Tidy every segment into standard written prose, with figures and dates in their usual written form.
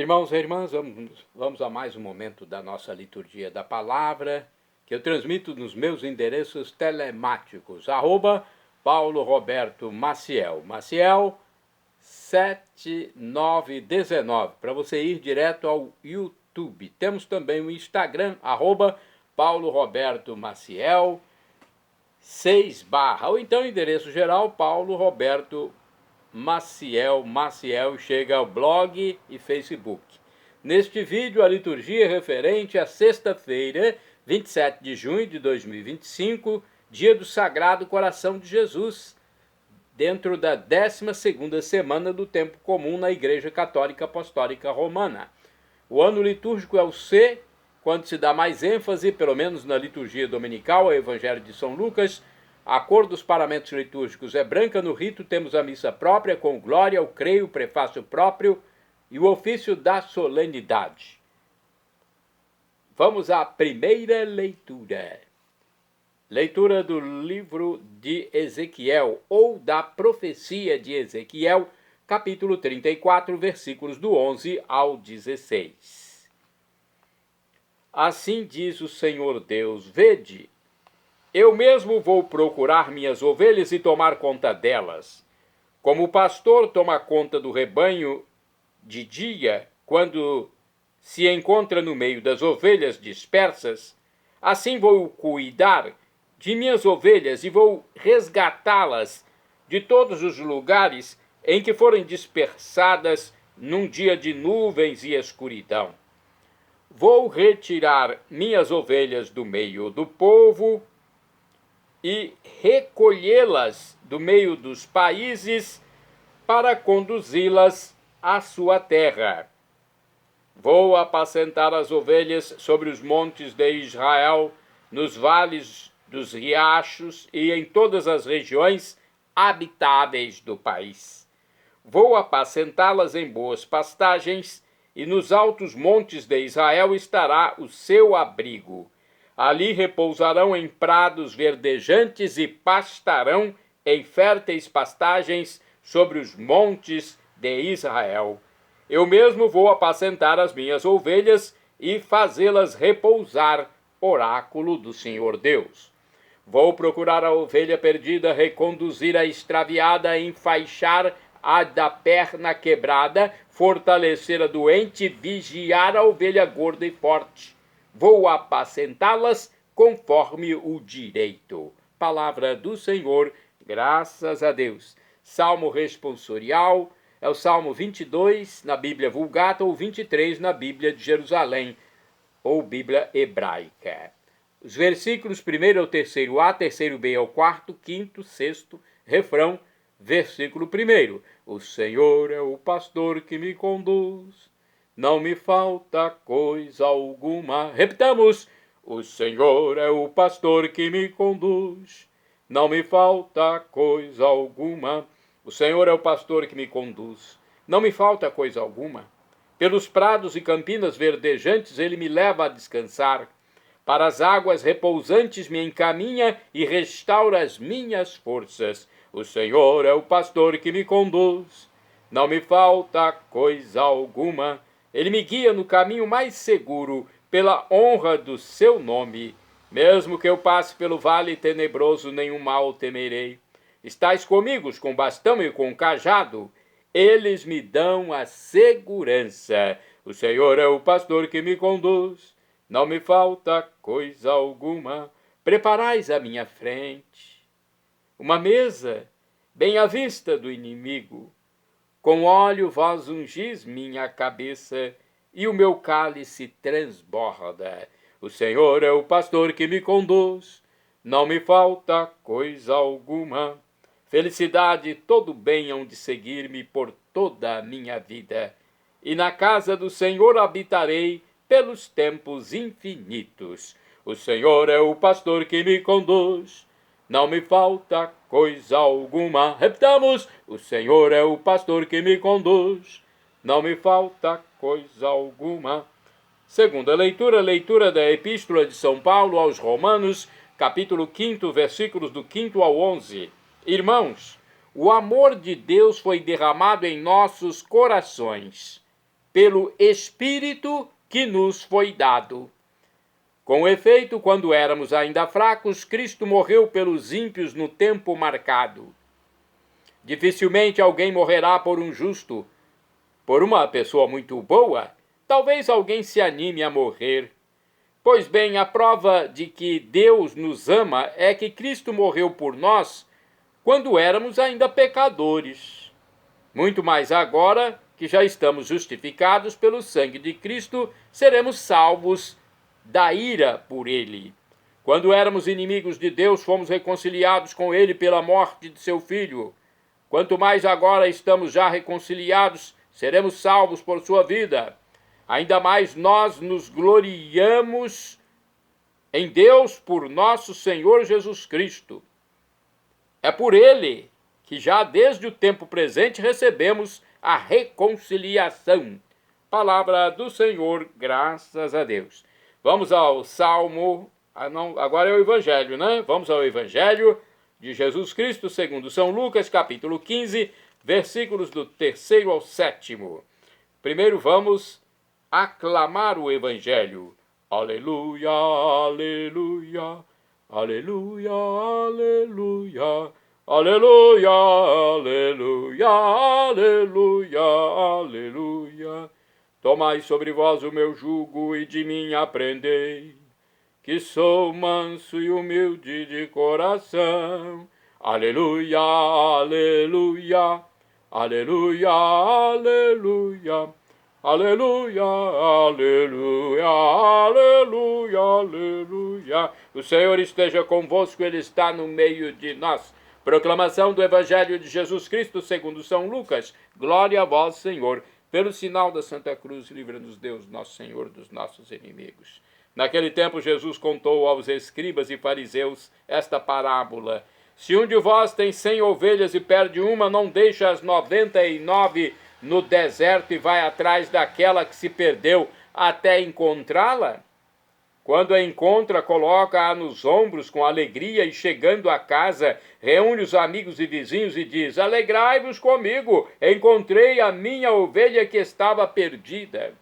Irmãos e irmãs, vamos a mais um momento da nossa liturgia da palavra, que eu transmito nos meus endereços telemáticos, @Paulo Roberto Maciel, Maciel 7919, para você ir direto ao YouTube. Temos também o Instagram, @Paulo Roberto Maciel 6 ou então endereço geral, Paulo Roberto Maciel chega ao blog e Facebook. Neste vídeo, a liturgia é referente à sexta-feira, 27 de junho de 2025, dia do Sagrado Coração de Jesus, dentro da 12ª semana do tempo comum na Igreja Católica Apostólica Romana. O ano litúrgico é o C, quando se dá mais ênfase, pelo menos na liturgia dominical, ao Evangelho de São Lucas. A cor dos paramentos litúrgicos é branca. No rito temos a missa própria, com glória, o creio, o prefácio próprio e o ofício da solenidade. Vamos à primeira leitura. Leitura do livro de Ezequiel, ou da profecia de Ezequiel, capítulo 34, versículos do 11 ao 16. Assim diz o Senhor Deus: vede, eu mesmo vou procurar minhas ovelhas e tomar conta delas. Como o pastor toma conta do rebanho de dia, quando se encontra no meio das ovelhas dispersas, assim vou cuidar de minhas ovelhas e vou resgatá-las de todos os lugares em que forem dispersadas num dia de nuvens e escuridão. Vou retirar minhas ovelhas do meio do povo e recolhê-las do meio dos países para conduzi-las à sua terra. Vou apacentar as ovelhas sobre os montes de Israel, nos vales dos riachos e em todas as regiões habitáveis do país. Vou apacentá-las em boas pastagens, e nos altos montes de Israel estará o seu abrigo. Ali repousarão em prados verdejantes e pastarão em férteis pastagens sobre os montes de Israel. Eu mesmo vou apacentar as minhas ovelhas e fazê-las repousar, oráculo do Senhor Deus. Vou procurar a ovelha perdida, reconduzir a extraviada, enfaixar a da perna quebrada, fortalecer a doente, vigiar a ovelha gorda e forte. Vou apacentá-las conforme o direito. Palavra do Senhor, graças a Deus. Salmo responsorial é o Salmo 22 na Bíblia Vulgata ou 23 na Bíblia de Jerusalém ou Bíblia Hebraica. Os versículos 1º ao 3º A, 3º B ao 4º, 5º, 6º, refrão, versículo 1. O Senhor é o pastor que me conduz, não me falta coisa alguma. Repitamos: o Senhor é o pastor que me conduz, não me falta coisa alguma. O Senhor é o pastor que me conduz, não me falta coisa alguma. Pelos prados e campinas verdejantes ele me leva a descansar. Para as águas repousantes me encaminha e restaura as minhas forças. O Senhor é o pastor que me conduz, não me falta coisa alguma. Ele me guia no caminho mais seguro, pela honra do seu nome. Mesmo que eu passe pelo vale tenebroso, nenhum mal temerei. Estais comigo com bastão e com cajado, eles me dão a segurança. O Senhor é o pastor que me conduz, não me falta coisa alguma. Preparais à minha frente uma mesa bem à vista do inimigo. Com óleo vós ungis minha cabeça, e o meu cálice transborda. O Senhor é o pastor que me conduz, não me falta coisa alguma. Felicidade e todo bem hão de seguir-me por toda a minha vida, e na casa do Senhor habitarei pelos tempos infinitos. O Senhor é o pastor que me conduz, não me falta coisa alguma. Repitamos: o Senhor é o pastor que me conduz, não me falta coisa alguma. Segunda leitura, leitura da Epístola de São Paulo aos Romanos, capítulo 5, versículos do 5 ao 11. Irmãos, o amor de Deus foi derramado em nossos corações pelo Espírito que nos foi dado. Com efeito, quando éramos ainda fracos, Cristo morreu pelos ímpios no tempo marcado. Dificilmente alguém morrerá por um justo. Por uma pessoa muito boa, talvez alguém se anime a morrer. Pois bem, a prova de que Deus nos ama é que Cristo morreu por nós quando éramos ainda pecadores. Muito mais agora que já estamos justificados pelo sangue de Cristo, seremos salvos da ira por ele. Quando éramos inimigos de Deus, fomos reconciliados com ele pela morte de seu Filho. Quanto mais agora estamos já reconciliados, seremos salvos por sua vida. Ainda mais nós nos gloriamos em Deus por nosso Senhor Jesus Cristo. É por ele que já desde o tempo presente recebemos a reconciliação. Palavra do Senhor, graças a Deus. Vamos ao Salmo, agora é o Evangelho, né? Vamos ao Evangelho de Jesus Cristo, segundo São Lucas, capítulo 15, versículos do 3º ao 7º. Primeiro vamos aclamar o Evangelho. Aleluia, aleluia, aleluia, aleluia, aleluia, aleluia, aleluia, aleluia. Tomai sobre vós o meu jugo e de mim aprendei, que sou manso e humilde de coração. Aleluia, aleluia, aleluia, aleluia, aleluia, aleluia, aleluia, aleluia. O Senhor esteja convosco, Ele está no meio de nós. Proclamação do Evangelho de Jesus Cristo segundo São Lucas. Glória a vós, Senhor. Pelo sinal da Santa Cruz, livra-nos Deus, nosso Senhor, dos nossos inimigos. Naquele tempo, Jesus contou aos escribas e fariseus esta parábola. Se um de vós tem 100 ovelhas e perde uma, não deixa as 99 no deserto e vai atrás daquela que se perdeu até encontrá-la? Quando a encontra, coloca-a nos ombros com alegria e, chegando a casa, reúne os amigos e vizinhos e diz: alegrai-vos comigo, encontrei a minha ovelha que estava perdida.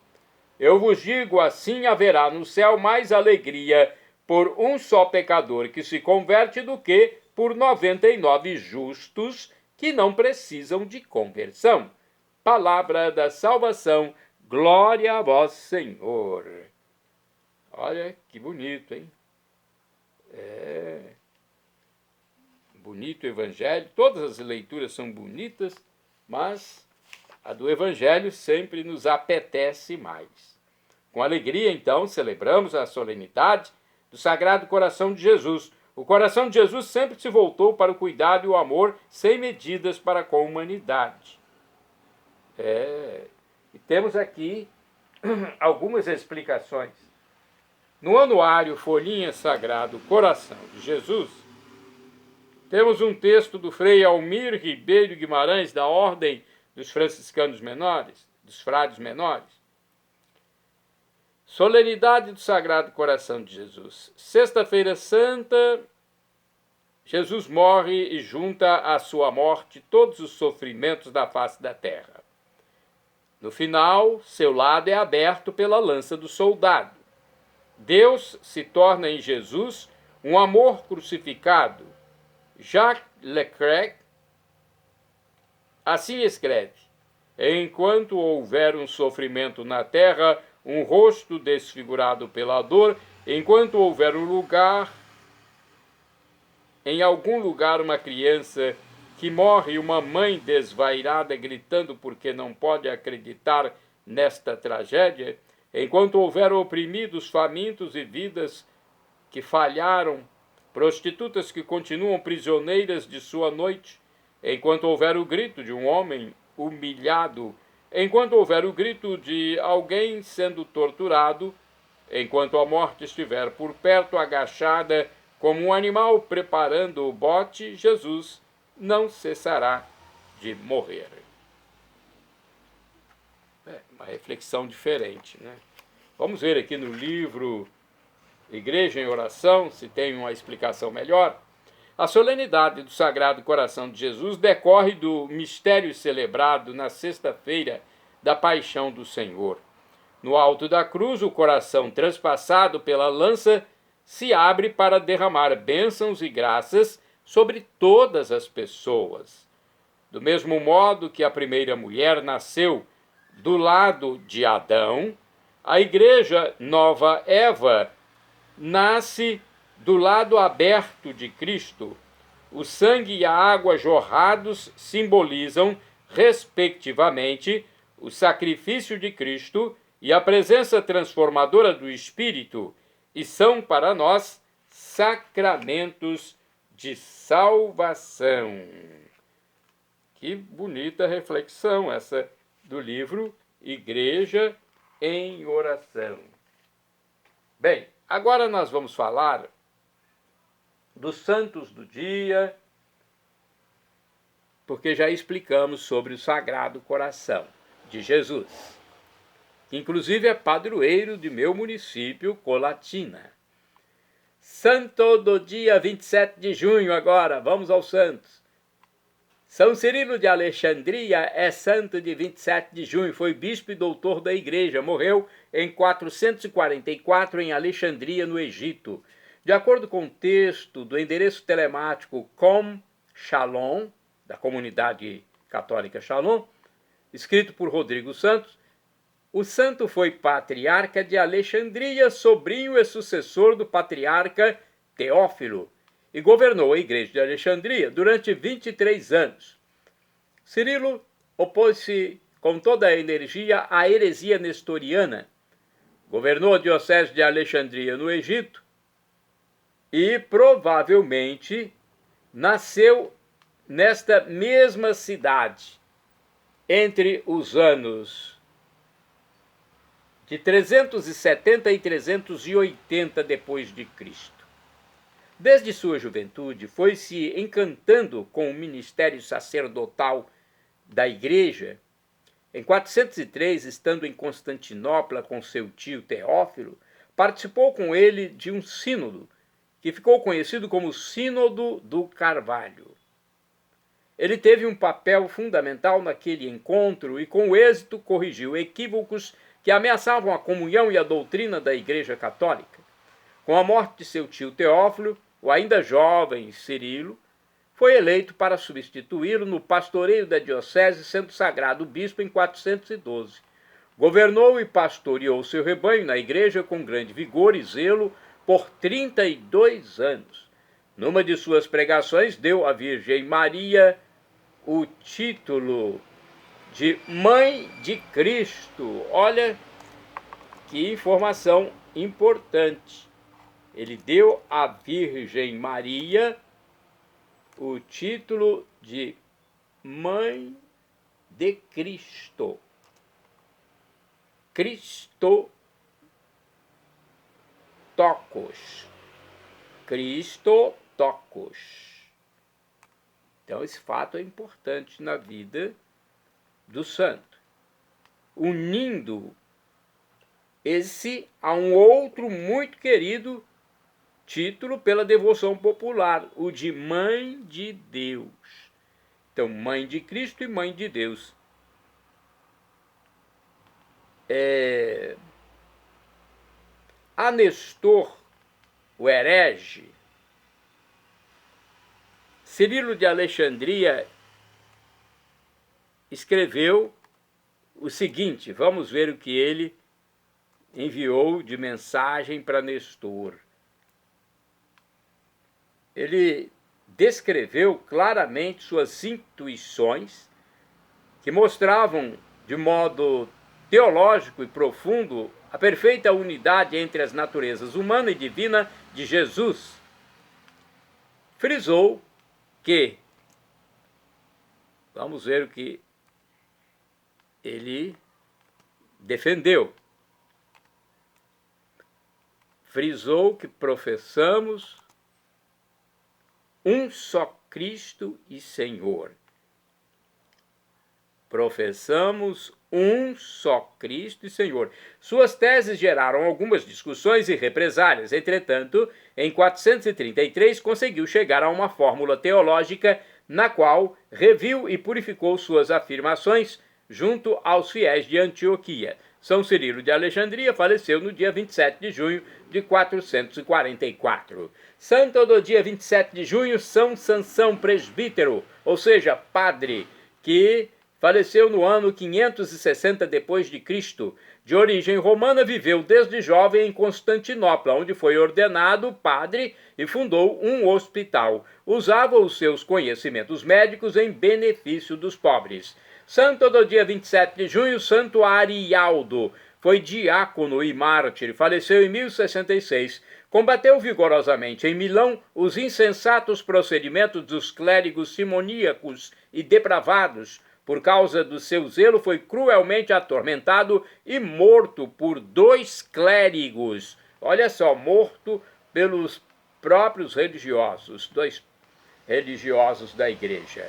Eu vos digo, assim haverá no céu mais alegria por um só pecador que se converte do que por 99 justos que não precisam de conversão. Palavra da salvação, glória a vós, Senhor. Olha que bonito, hein? Bonito o Evangelho, todas as leituras são bonitas, mas a do Evangelho sempre nos apetece mais. Com alegria, então, celebramos a solenidade do Sagrado Coração de Jesus. O coração de Jesus sempre se voltou para o cuidado e o amor sem medidas para com a humanidade. E temos aqui algumas explicações. No anuário Folhinha Sagrado Coração de Jesus, temos um texto do Frei Almir Ribeiro Guimarães, da Ordem dos Franciscanos Menores, dos Frades Menores. Solenidade do Sagrado Coração de Jesus. Sexta-feira Santa, Jesus morre e junta à sua morte todos os sofrimentos da face da terra. No final, seu lado é aberto pela lança do soldado. Deus se torna em Jesus um amor crucificado. Jacques Leclerc assim escreve: enquanto houver um sofrimento na terra, um rosto desfigurado pela dor, enquanto houver em algum lugar uma criança que morre e uma mãe desvairada gritando porque não pode acreditar nesta tragédia, enquanto houver oprimidos, famintos e vidas que falharam, prostitutas que continuam prisioneiras de sua noite, enquanto houver o grito de um homem humilhado, enquanto houver o grito de alguém sendo torturado, enquanto a morte estiver por perto, agachada como um animal preparando o bote, Jesus não cessará de morrer. Uma reflexão diferente, né? Vamos ver aqui no livro Igreja em Oração, se tem uma explicação melhor. A solenidade do Sagrado Coração de Jesus decorre do mistério celebrado na sexta-feira da paixão do Senhor. No alto da cruz, o coração transpassado pela lança se abre para derramar bênçãos e graças sobre todas as pessoas. Do mesmo modo que a primeira mulher nasceu do lado de Adão, a igreja Nova Eva nasce do lado aberto de Cristo. O sangue e a água jorrados simbolizam, respectivamente, o sacrifício de Cristo e a presença transformadora do Espírito, e são para nós sacramentos de salvação. Que bonita reflexão essa do livro Igreja em Oração. Bem, agora nós vamos falar dos santos do dia, porque já explicamos sobre o Sagrado Coração de Jesus, que inclusive é padroeiro de meu município, Colatina. Santo do dia 27 de junho agora, vamos aos santos. São Cirilo de Alexandria é santo de 27 de junho, foi bispo e doutor da igreja, morreu em 444 em Alexandria, no Egito. De acordo com o texto do endereço telemático Com Shalom, da comunidade católica Shalom, escrito por Rodrigo Santos, o santo foi patriarca de Alexandria, sobrinho e sucessor do patriarca Teófilo, e governou a igreja de Alexandria durante 23 anos. Cirilo opôs-se com toda a energia à heresia nestoriana, governou a diocese de Alexandria no Egito e provavelmente nasceu nesta mesma cidade entre os anos de 370 e 380 depois de Cristo. Desde sua juventude, foi se encantando com o ministério sacerdotal da igreja. Em 403, estando em Constantinopla com seu tio Teófilo, participou com ele de um sínodo, que ficou conhecido como Sínodo do Carvalho. Ele teve um papel fundamental naquele encontro e, com êxito, corrigiu equívocos que ameaçavam a comunhão e a doutrina da Igreja Católica. Com a morte de seu tio Teófilo, o ainda jovem Cirilo foi eleito para substituí-lo no pastoreio da diocese, sendo sagrado bispo em 412. Governou e pastoreou seu rebanho na igreja com grande vigor e zelo por 32 anos. Numa de suas pregações, deu à Virgem Maria o título de Mãe de Cristo. Olha que informação importante. Ele deu à Virgem Maria o título de Mãe de Cristo. Cristotocos. Cristotocos. Então, esse fato é importante na vida do santo, unindo esse a um outro muito querido título pela devoção popular, o de Mãe de Deus. Então, Mãe de Cristo e Mãe de Deus. A Nestor, o herege, Cirilo de Alexandria escreveu o seguinte, vamos ver o que ele enviou de mensagem para Nestor. Ele descreveu claramente suas intuições, que mostravam de modo teológico e profundo a perfeita unidade entre as naturezas humana e divina de Jesus. Frisou que, vamos ver o que ele defendeu. Frisou que professamos um só Cristo e Senhor. Professamos um só Cristo e Senhor. Suas teses geraram algumas discussões e represálias. Entretanto, em 433, conseguiu chegar a uma fórmula teológica na qual reviu e purificou suas afirmações junto aos fiéis de Antioquia. São Cirilo de Alexandria faleceu no dia 27 de junho de 444. Santo do dia 27 de junho, São Sansão presbítero, ou seja, padre, que faleceu no ano 560 depois de Cristo. De origem romana, viveu desde jovem em Constantinopla, onde foi ordenado padre e fundou um hospital. Usava os seus conhecimentos médicos em benefício dos pobres. Santo do dia 27 de junho, Santo Arialdo, foi diácono e mártir, faleceu em 1066. Combateu vigorosamente em Milão os insensatos procedimentos dos clérigos simoníacos e depravados. Por causa do seu zelo, foi cruelmente atormentado e morto por 2 clérigos. Olha só, morto pelos próprios religiosos, 2 religiosos da igreja.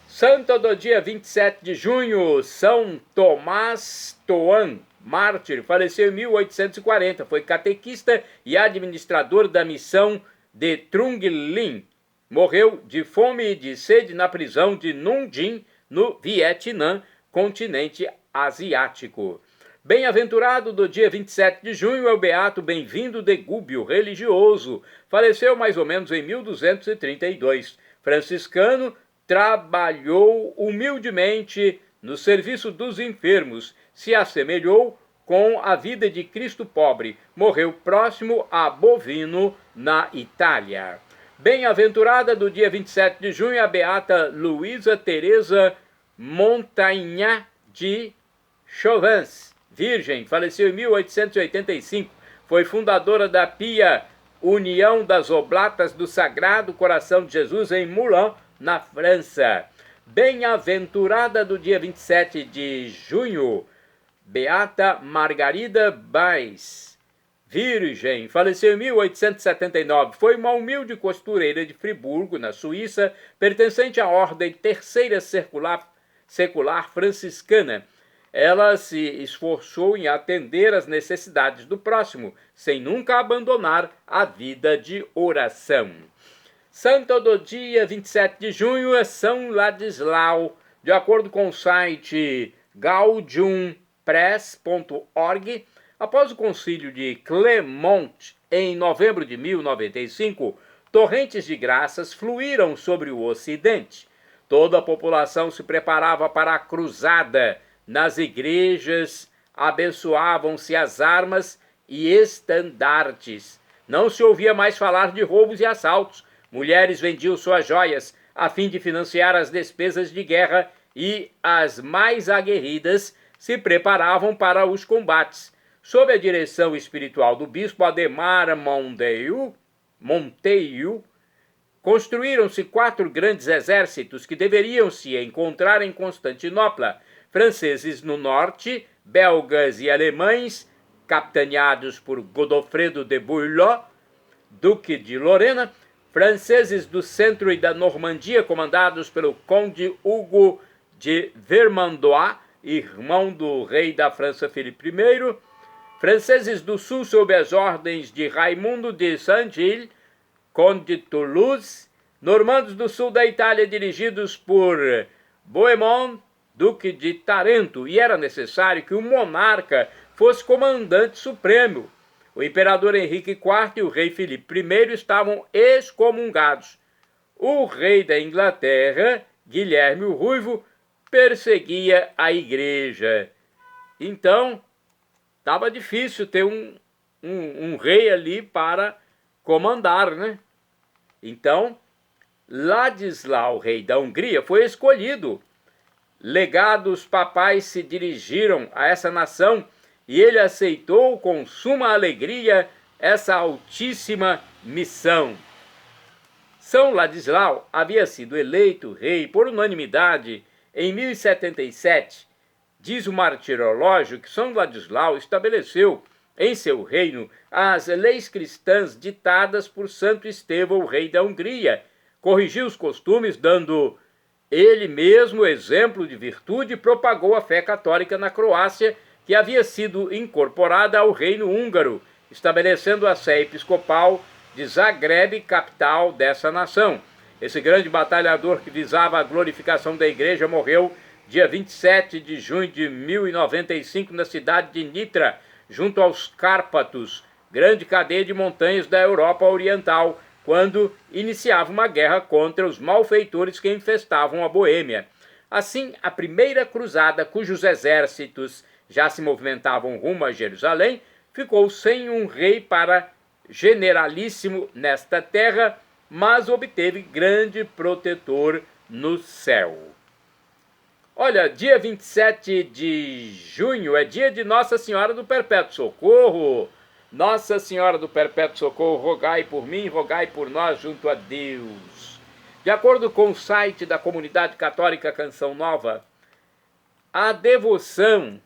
Santo do dia 27 de junho, São Tomás Toan, mártir, faleceu em 1840. Foi catequista e administrador da missão de Trung Linh. Morreu de fome e de sede na prisão de Nung Dinh, no Vietnã, continente asiático. Bem-aventurado do dia 27 de junho é o beato Bem-vindo de Gúbio, religioso. Faleceu mais ou menos em 1232. Franciscano, trabalhou humildemente no serviço dos enfermos, se assemelhou com a vida de Cristo pobre, morreu próximo a Bovino, na Itália. Bem-aventurada do dia 27 de junho, a beata Luísa Teresa Montagnat de Chauvins, virgem, faleceu em 1885, foi fundadora da Pia União das Oblatas do Sagrado Coração de Jesus em Moulins, na França. Bem-aventurada do dia 27 de junho, beata Margarida Baes, virgem, faleceu em 1879, foi uma humilde costureira de Friburgo, na Suíça, pertencente à ordem terceira secular franciscana. Ela se esforçou em atender às necessidades do próximo, sem nunca abandonar a vida de oração. Santo do dia 27 de junho é São Ladislau. De acordo com o site gaudiumpress.org, após o concílio de Clermont, em novembro de 1095, torrentes de graças fluíram sobre o Ocidente. Toda a população se preparava para a cruzada. Nas igrejas abençoavam-se as armas e estandartes. Não se ouvia mais falar de roubos e assaltos. Mulheres vendiam suas joias a fim de financiar as despesas de guerra e as mais aguerridas se preparavam para os combates. Sob a direção espiritual do bispo Ademar Monteil, construíram-se 4 grandes exércitos que deveriam se encontrar em Constantinopla, franceses no norte, belgas e alemães, capitaneados por Godofredo de Bouillon, duque de Lorena, franceses do centro e da Normandia, comandados pelo conde Hugo de Vermandois, irmão do rei da França Filipe I, franceses do sul sob as ordens de Raimundo de Saint-Gilles, conde de Toulouse, normandos do sul da Itália dirigidos por Bohemond, duque de Tarento, e era necessário que o monarca fosse comandante supremo. O imperador Henrique IV e o rei Filipe I estavam excomungados. O rei da Inglaterra, Guilherme o Ruivo, perseguia a igreja. Então, estava difícil ter um rei ali para comandar, né? Então, Ladislau, rei da Hungria, foi escolhido. Legados papais se dirigiram a essa nação e ele aceitou com suma alegria essa altíssima missão. São Ladislau havia sido eleito rei por unanimidade em 1077. Diz o martirológio que São Ladislau estabeleceu em seu reino as leis cristãs ditadas por Santo Estevão, o rei da Hungria. Corrigiu os costumes, dando ele mesmo exemplo de virtude, e propagou a fé católica na Croácia, que havia sido incorporada ao reino húngaro, estabelecendo a sé episcopal de Zagreb, capital dessa nação. Esse grande batalhador que visava a glorificação da igreja morreu dia 27 de junho de 1095, na cidade de Nitra, junto aos Cárpatos, grande cadeia de montanhas da Europa Oriental, quando iniciava uma guerra contra os malfeitores que infestavam a Boêmia. Assim, a primeira cruzada, cujos exércitos já se movimentavam rumo a Jerusalém, ficou sem um rei para generalíssimo nesta terra, mas obteve grande protetor no céu. Olha, dia 27 de junho é dia de Nossa Senhora do Perpétuo Socorro. Nossa Senhora do Perpétuo Socorro, rogai por mim, rogai por nós junto a Deus. De acordo com o site da Comunidade Católica Canção Nova, a devoção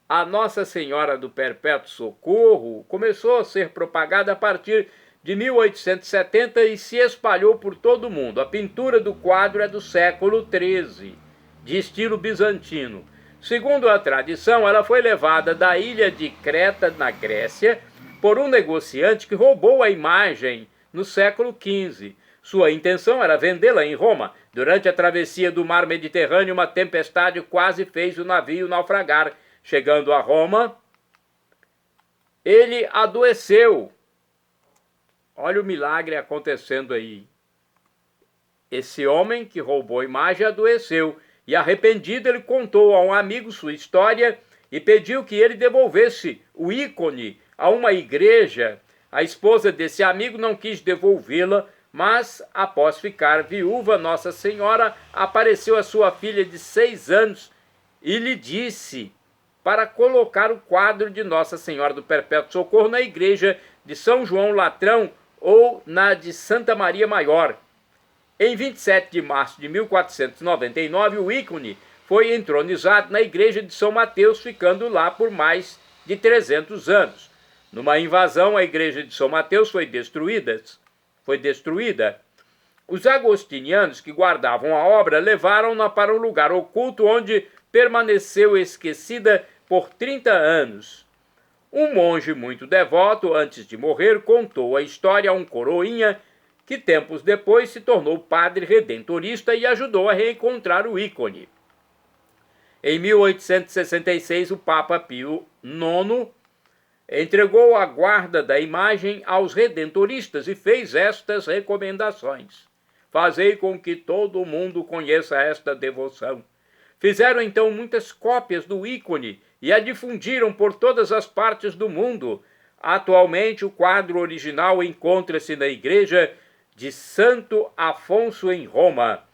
a Nossa Senhora do Perpétuo Socorro começou a ser propagada a partir de 1870 e se espalhou por todo o mundo. A pintura do quadro é do século XIII, de estilo bizantino. Segundo a tradição, ela foi levada da ilha de Creta, na Grécia, por um negociante que roubou a imagem no século XV. Sua intenção era vendê-la em Roma. Durante a travessia do mar Mediterrâneo, uma tempestade quase fez o navio naufragar. Chegando a Roma, ele adoeceu. Olha o milagre acontecendo aí. Esse homem que roubou a imagem adoeceu. E arrependido, ele contou a um amigo sua história e pediu que ele devolvesse o ícone a uma igreja. A esposa desse amigo não quis devolvê-la, mas após ficar viúva, Nossa Senhora apareceu a sua filha de 6 anos e lhe disse para colocar o quadro de Nossa Senhora do Perpétuo Socorro na igreja de São João Latrão ou na de Santa Maria Maior. Em 27 de março de 1499, o ícone foi entronizado na igreja de São Mateus, ficando lá por mais de 300 anos. Numa invasão, a igreja de São Mateus foi destruída. Os agostinianos que guardavam a obra levaram-na para um lugar oculto onde permaneceu esquecida por 30 anos. Um monge muito devoto, antes de morrer, contou a história a um coroinha que tempos depois se tornou padre redentorista e ajudou a reencontrar o ícone. Em 1866, o Papa Pio IX entregou a guarda da imagem aos redentoristas e fez estas recomendações: fazei com que todo mundo conheça esta devoção. Fizeram então muitas cópias do ícone e a difundiram por todas as partes do mundo. Atualmente, o quadro original encontra-se na igreja de Santo Afonso, em Roma.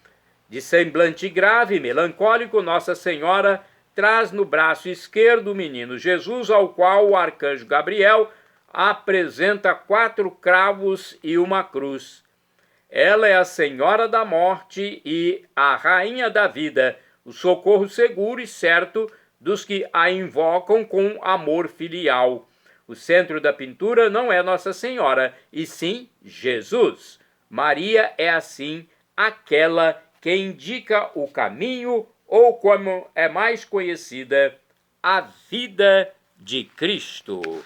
De semblante grave e melancólico, Nossa Senhora traz no braço esquerdo o menino Jesus, ao qual o arcanjo Gabriel apresenta 4 cravos e uma cruz. Ela é a Senhora da morte e a Rainha da vida, o socorro seguro e certo dos que a invocam com amor filial. O centro da pintura não é Nossa Senhora, e sim Jesus. Maria é, assim, aquela que indica o caminho, ou como é mais conhecida, a vida de Cristo.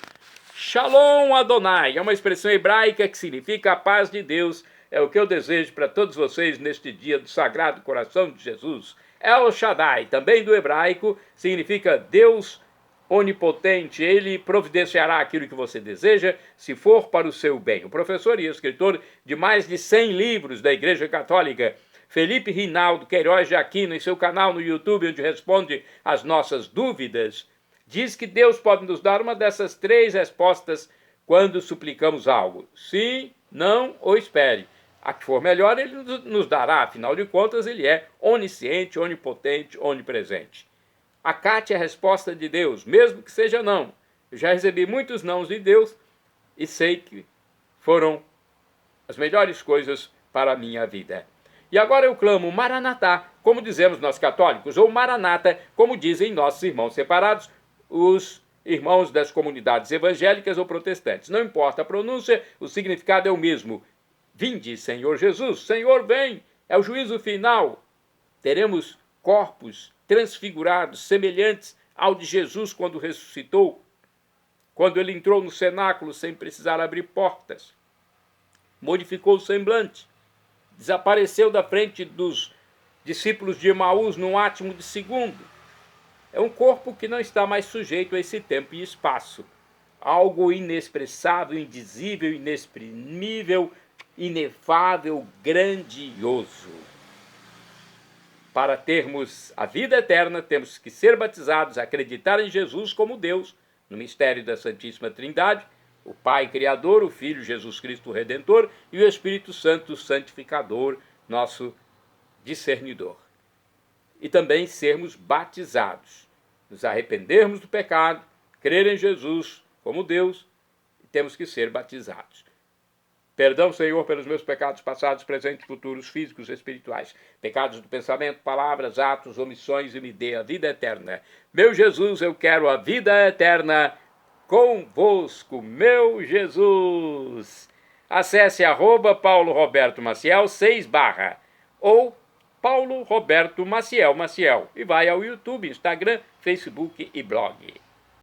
Shalom Adonai é uma expressão hebraica que significa a paz de Deus. É o que eu desejo para todos vocês neste dia do Sagrado Coração de Jesus. El Shaddai, também do hebraico, significa Deus onipotente. Ele providenciará aquilo que você deseja, se for para o seu bem. O professor e escritor de mais de 100 livros da Igreja Católica, Felipe Rinaldo Queiroz de Aquino, em seu canal no YouTube, onde responde às nossas dúvidas, diz que Deus pode nos dar uma dessas 3 respostas quando suplicamos algo: sim, não ou espere. A que for melhor, ele nos dará. Afinal de contas, ele é onisciente, onipotente, onipresente. Acate a resposta de Deus, mesmo que seja não. Eu já recebi muitos nãos de Deus e sei que foram as melhores coisas para a minha vida. E agora eu clamo Maranatá, como dizemos nós católicos, ou Maranata, como dizem nossos irmãos separados, os irmãos das comunidades evangélicas ou protestantes. Não importa a pronúncia, o significado é o mesmo. Vinde, Senhor Jesus, Senhor vem, é o juízo final. Teremos corpos transfigurados, semelhantes ao de Jesus quando ressuscitou, quando ele entrou no cenáculo sem precisar abrir portas. Modificou o semblante, desapareceu da frente dos discípulos de Emaús num átimo de segundo. É um corpo que não está mais sujeito a esse tempo e espaço. Algo inexpressável, indizível, inexprimível, inefável, grandioso. Para termos a vida eterna, temos que ser batizados, acreditar em Jesus como Deus, no mistério da Santíssima Trindade, o Pai Criador, o Filho Jesus Cristo Redentor e o Espírito Santo Santificador, nosso discernidor. E também sermos batizados, nos arrependermos do pecado, crer em Jesus como Deus, e temos que ser batizados. Perdão, Senhor, pelos meus pecados passados, presentes, futuros, físicos e espirituais. Pecados do pensamento, palavras, atos, omissões, e me dê a vida eterna. Meu Jesus, eu quero a vida eterna convosco, meu Jesus. Acesse @Paulo Roberto Maciel 6/ ou Paulo Roberto Maciel e vai ao YouTube, Instagram, Facebook e blog.